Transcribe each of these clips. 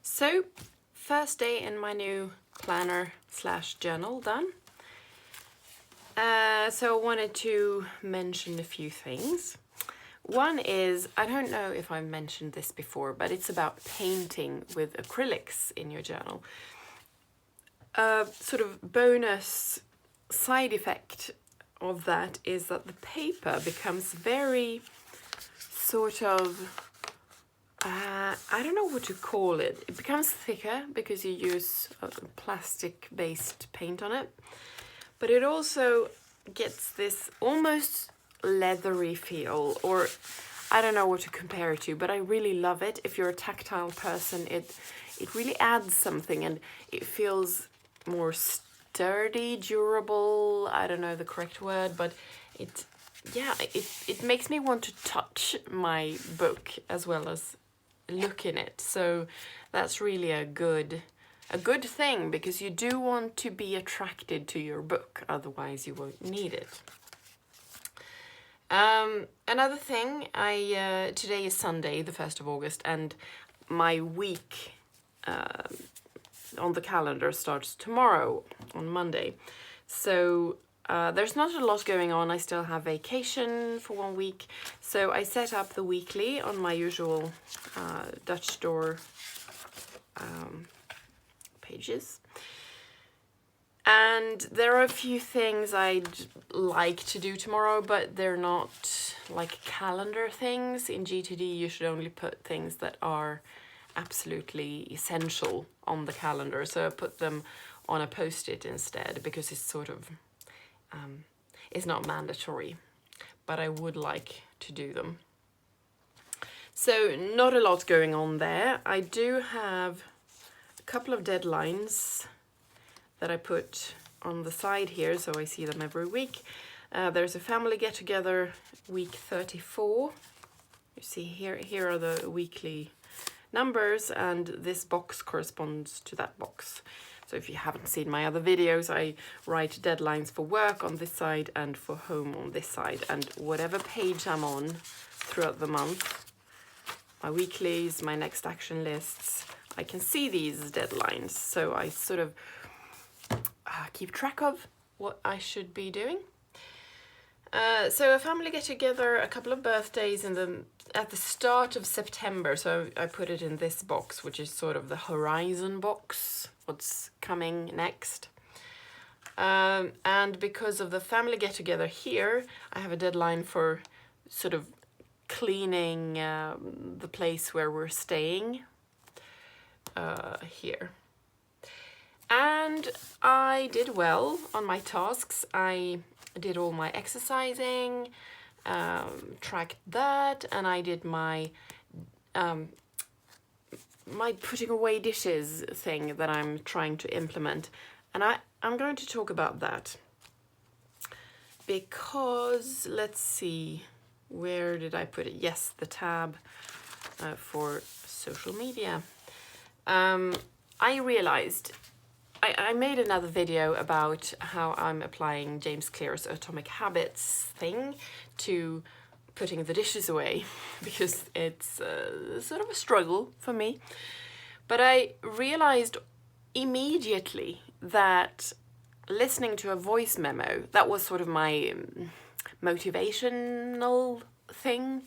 So, first day in my new planner / journal done. So I wanted to mention a few things. One is, I don't know if I mentioned this before, but it's about painting with acrylics in your journal. A sort of bonus side effect of that is that the paper becomes very sort of, I don't know what to call it. It becomes thicker because you use a plastic-based paint on it. But it also gets this almost leathery feel, or I don't know what to compare it to, but I really love it. If you're a tactile person, it really adds something, and it feels more sturdy, durable. I don't know the correct word, but it makes me want to touch my book as well as look in it. So that's really a good thing, because you do want to be attracted to your book, otherwise you won't need it. Another thing, today is Sunday, the 1st of August, and my week on the calendar starts tomorrow, on Monday. So there's not a lot going on. I still have vacation for 1 week. So I set up the weekly on my usual Dutch store pages. And there are a few things I'd like to do tomorrow, but they're not like calendar things. In GTD, you should only put things that are absolutely essential on the calendar. So I put them on a post-it instead, because it's sort of, it's not mandatory, but I would like to do them. So not a lot going on there. I do have a couple of deadlines that I put on the side here, so I see them every week. There's a family get-together, week 34. You see here are the weekly numbers, and this box corresponds to that box. So if you haven't seen my other videos, I write deadlines for work on this side and for home on this side, and whatever page I'm on throughout the month, my weeklies, my next action lists, I can see these deadlines, so I sort of keep track of what I should be doing. So a family get together, a couple of birthdays at the start of September, so I put it in this box, which is sort of the horizon box, what's coming next. And because of the family get together here, I have a deadline for sort of cleaning the place where we're staying here. And I did well on my tasks. I did all my exercising, tracked that, and I did my my putting away dishes thing that I'm trying to implement. And I'm going to talk about that, because let's see, where did I put it? Yes, the tab for social media. I realized I made another video about how I'm applying James Clear's Atomic Habits thing to putting the dishes away, because it's sort of a struggle for me. But I realized immediately that listening to a voice memo, that was sort of my motivational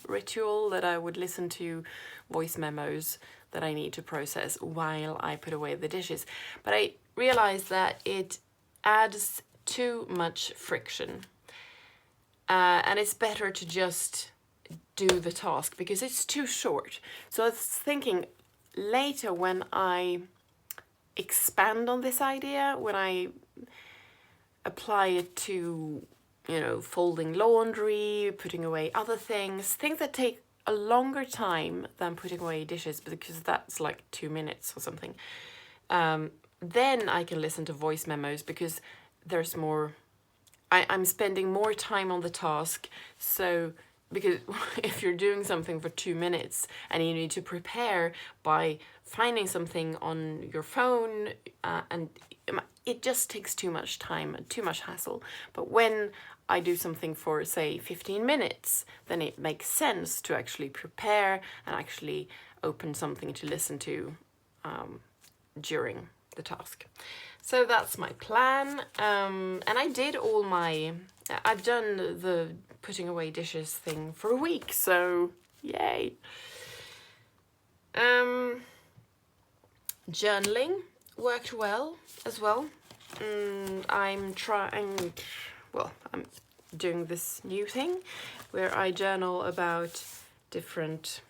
ritual, that I would listen to voice memos that I need to process while I put away the dishes. But I realized that it adds too much friction. And it's better to just do the task, because it's too short. So I was thinking later, when I expand on this idea, when I apply it to, folding laundry, putting away other things that take a longer time than putting away dishes, because that's like 2 minutes or something, then I can listen to voice memos, because there's more, I'm spending more time on the task. So because if you're doing something for 2 minutes and you need to prepare by finding something on your phone, and it just takes too much time, too much hassle. But when I do something for, say, 15 minutes, then it makes sense to actually prepare and actually open something to listen to during the task. So that's my plan. And I did I've done the putting away dishes thing for a week, so yay. Journaling worked well as well. I'm doing this new thing where I journal about different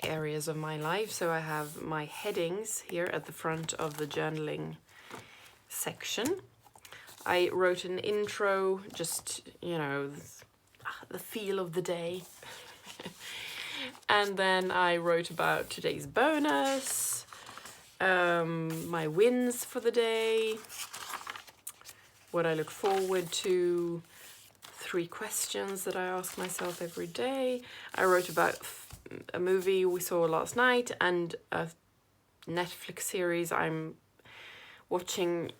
areas of my life. So I have my headings here at the front of the journaling section. I wrote an intro, just, the feel of the day. And then I wrote about today's bonus, my wins for the day, what I look forward to, 3 questions that I ask myself every day. I wrote about a movie we saw last night and a Netflix series I'm watching.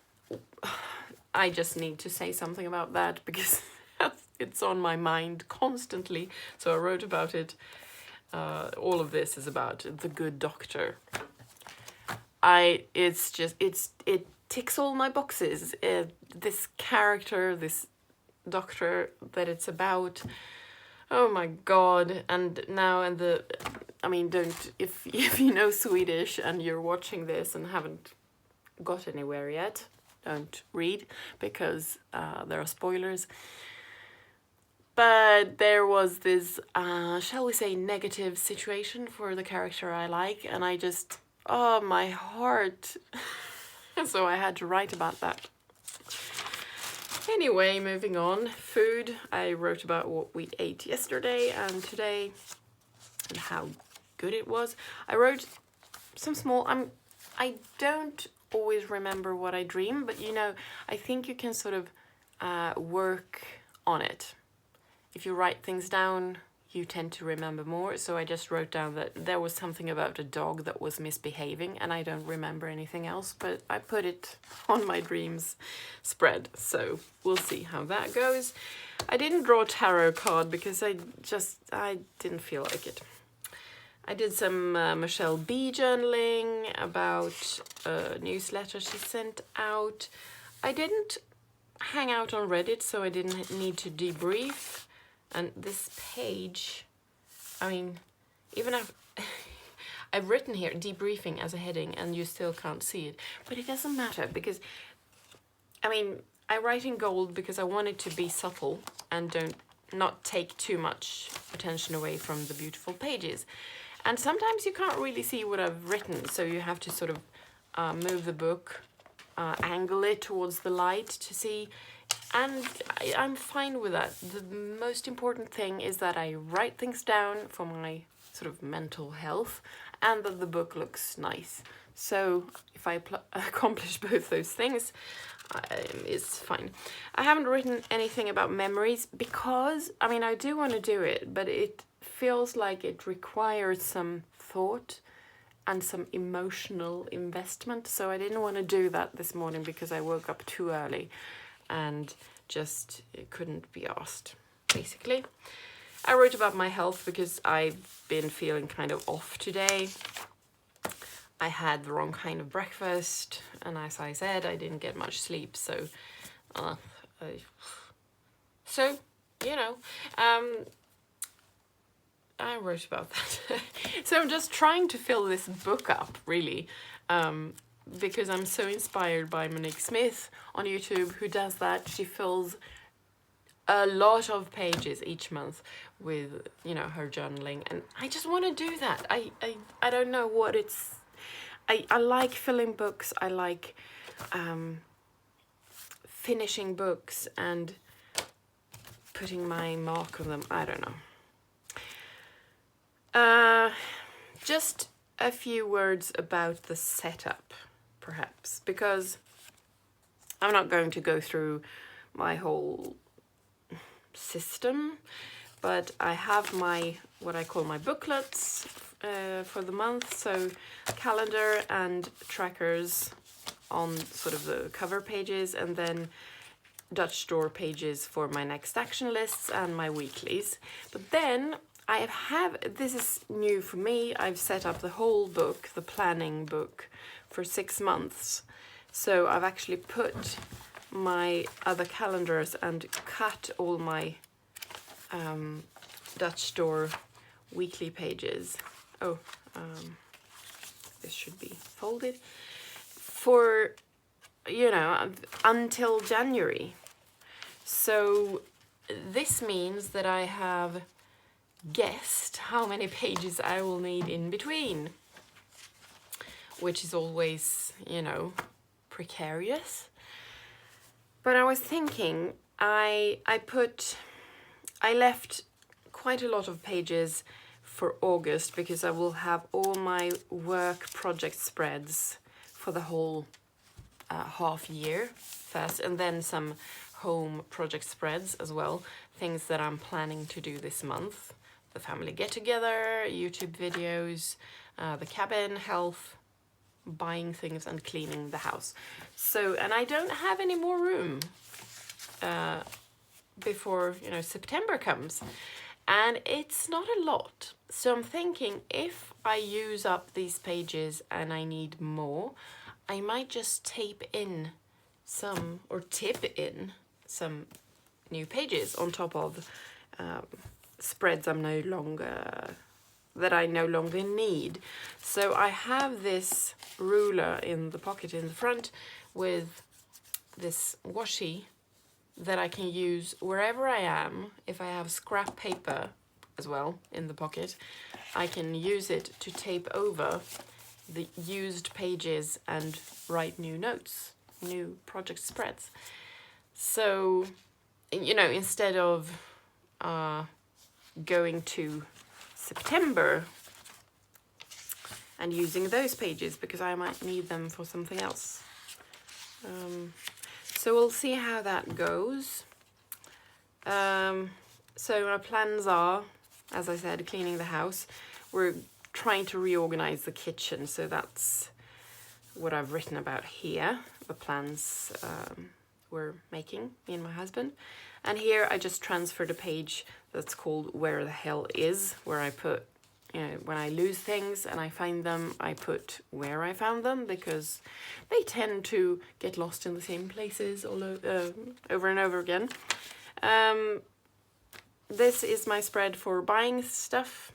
I just need to say something about that because it's on my mind constantly. So I wrote about it. All of this is about The Good Doctor. It ticks all my boxes. This character, this doctor that it's about. Oh my god. And now if you know Swedish and you're watching this and haven't got anywhere yet, don't read because there are spoilers. But there was this, shall we say, negative situation for the character I like, and I just, my heart. So I had to write about that. Anyway, moving on. Food. I wrote about what we ate yesterday and today and how good it was. I wrote some small, I don't always remember what I dream, but I think you can sort of work on it. If you write things down, you tend to remember more. So I just wrote down that there was something about a dog that was misbehaving, and I don't remember anything else, but I put it on my dreams spread. So we'll see how that goes. I didn't draw a tarot card because I didn't feel like it. I did some Michelle B journaling about a newsletter she sent out. I didn't hang out on Reddit, so I didn't need to debrief. And this page, even I've written here debriefing as a heading and you still can't see it, but it doesn't matter because, I write in gold because I want it to be subtle and not take too much attention away from the beautiful pages. And sometimes you can't really see what I've written, so you have to sort of move the book, angle it towards the light to see. And I'm fine with that. The most important thing is that I write things down for my sort of mental health and that the book looks nice. So if I accomplish both those things, it's fine. I haven't written anything about memories because, I do want to do it, but it feels like it requires some thought and some emotional investment. So I didn't want to do that this morning because I woke up too early and just couldn't be asked, basically. I wrote about my health because I've been feeling kind of off today. I had the wrong kind of breakfast, and as I said, I didn't get much sleep, so I wrote about that. So I'm just trying to fill this book up, really, because I'm so inspired by Monique Smith on YouTube, who does that. She fills a lot of pages each month with, her journaling, and I just want to do that. I don't know what it's. I like filling books. I like finishing books and putting my mark on them. I don't know. Just a few words about the setup, perhaps, because I'm not going to go through my whole system, but I have what I call my booklets for the month, so calendar and trackers on sort of the cover pages, and then Dutch Door pages for my next action lists and my weeklies. But then this is new for me. I've set up the whole book, the planning book, for 6 months. So I've actually put my other calendars and cut all my Dutch Store weekly pages. This should be folded for, until January. So this means that I have guessed how many pages I will need in between, which is always, precarious. But I was thinking, I left quite a lot of pages for August because I will have all my work project spreads for the whole half year first, and then some home project spreads as well, things that I'm planning to do this month. The family get-together, YouTube videos, the cabin, health, buying things and cleaning the house. So, and I don't have any more room before, September comes. And it's not a lot. So I'm thinking if I use up these pages and I need more, I might just tip in some new pages on top of spreads that I no longer need. So I have this ruler in the pocket in the front with this washi that I can use wherever I am. If I have scrap paper as well in the pocket, I can use it to tape over the used pages and write new notes, new project spreads. So, instead of going to September and using those pages because I might need them for something else. So we'll see how that goes. So our plans are, as I said, cleaning the house. We're trying to reorganize the kitchen, so that's what I've written about here, the plans we're making, me and my husband. And here I just transferred a page that's called Where the Hell Is, where I put, when I lose things and I find them, I put where I found them, because they tend to get lost in the same places over and over again. This is my spread for buying stuff.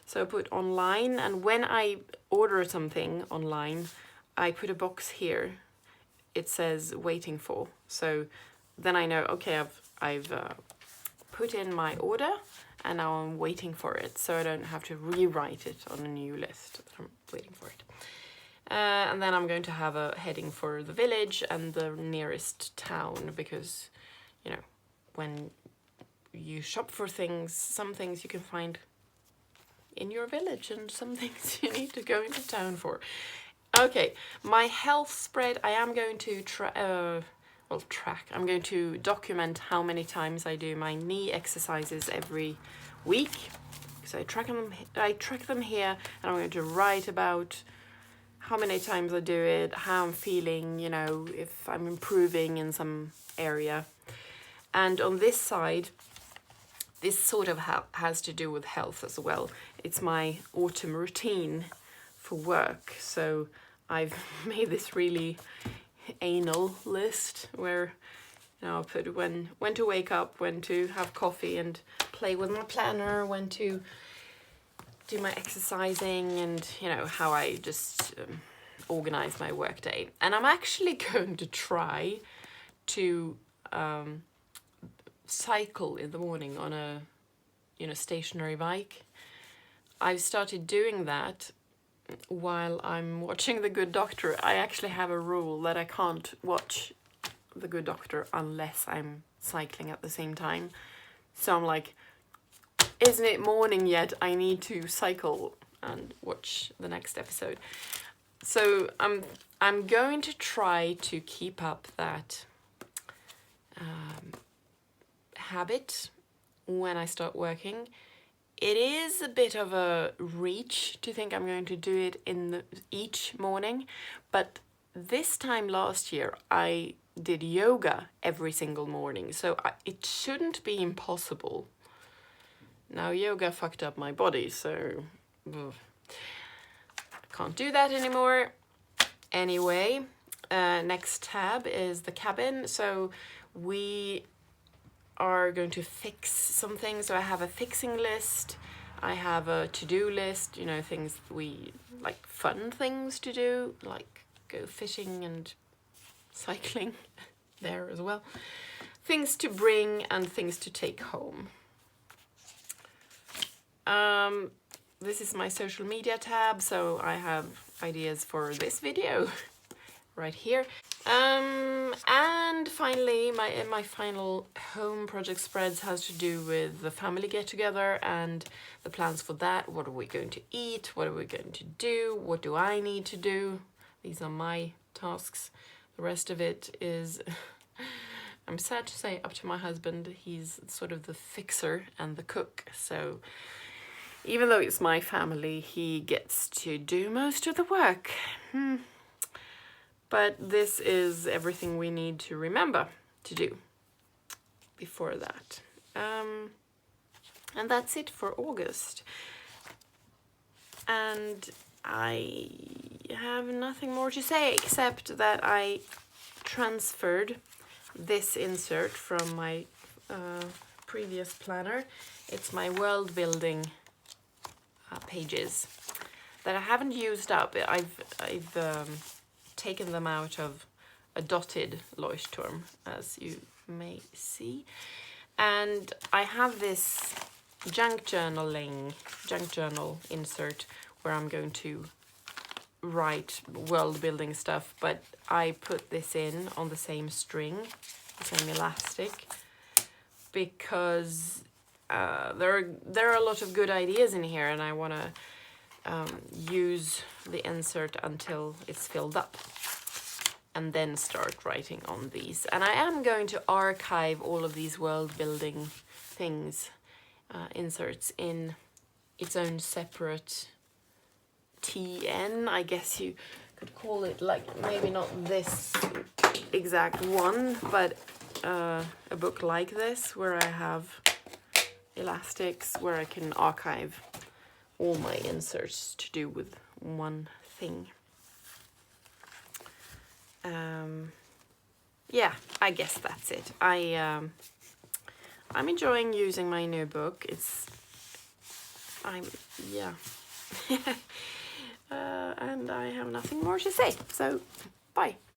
So I put online, and when I order something online, I put a box here. It says waiting for. So then I know, okay, I've put in my order and now I'm waiting for it. So I don't have to rewrite it on a new list. I'm waiting for it. And then I'm going to have a heading for the village and the nearest town, because, when you shop for things, some things you can find in your village and some things you need to go into town for. Okay, my health spread, I am going to I'm going to document how many times I do my knee exercises every week. So I track them here, and I'm going to write about how many times I do it, how I'm feeling, if I'm improving in some area. And on this side, this sort of has to do with health as well. It's my autumn routine for work. So I've made this really anal list where I'll put when to wake up, when to have coffee and play with my planner, when to do my exercising, and how I just organize my work day. And I'm actually going to try to cycle in the morning on a stationary bike. I've started doing that while I'm watching The Good Doctor. I actually have a rule that I can't watch The Good Doctor unless I'm cycling at the same time. So I'm like, isn't it morning yet? I need to cycle and watch the next episode. So I'm going to try to keep up that habit when I start working. It is a bit of a reach to think I'm going to do it each morning, but this time last year I did yoga every single morning, so it shouldn't be impossible Now yoga fucked up my body, so ugh, I can't do that anymore. Anyway, next tab is the cabin. So we are going to fix some things. So I have a fixing list. I have a to-do list, you know, things we like, fun things to do, like go fishing and cycling there as well. Things to bring and things to take home. This is my social media tab, so I have ideas for this video right here. And finally, my final home project spreads has to do with the family get together and the plans for that. What are we going to eat? What are we going to do? What do I need to do? These are my tasks. The rest of it is, I'm sad to say, up to my husband. He's sort of the fixer and the cook, so even though it's my family, he gets to do most of the work. But this is everything we need to remember to do before that. And that's it for August. And I have nothing more to say except that I transferred this insert from my previous planner. It's my world building pages that I haven't used up. I've taken them out of a dotted Leuchtturm, as you may see, and I have this junk journal insert where I'm going to write world building stuff, but I put this in on the same string, the same elastic, because there are a lot of good ideas in here, and I want to use the insert until it's filled up and then start writing on these. And I am going to archive all of these world building things, inserts, in its own separate TN, I guess you could call it, like maybe not this exact one, but a book like this where I have elastics where I can archive all my inserts to do with one thing. Yeah, I guess that's it. I'm enjoying using my new book. Yeah. And I have nothing more to say, so bye.